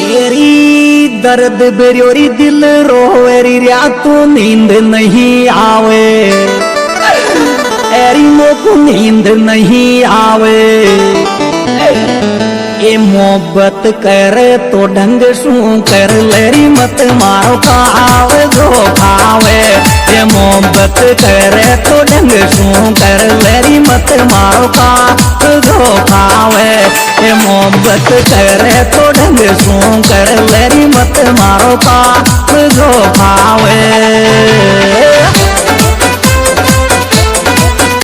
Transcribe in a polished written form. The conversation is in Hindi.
तेरी दर्द बेरियोरी दिल रोवेरी रात नींद नहीं आवे, एरी मोको नींद नहीं आवे। ए मोहब्बत करे तो ढंग सू कर लेरी मत मारो खावे जो खावे। ए मोहब्बत करे तो ढंग सू कर लेरी मत मारो खावे जो खावे। ए मोहब्बत करे तो ढंग सू कर लेरी मत मारो खावे जो खावे।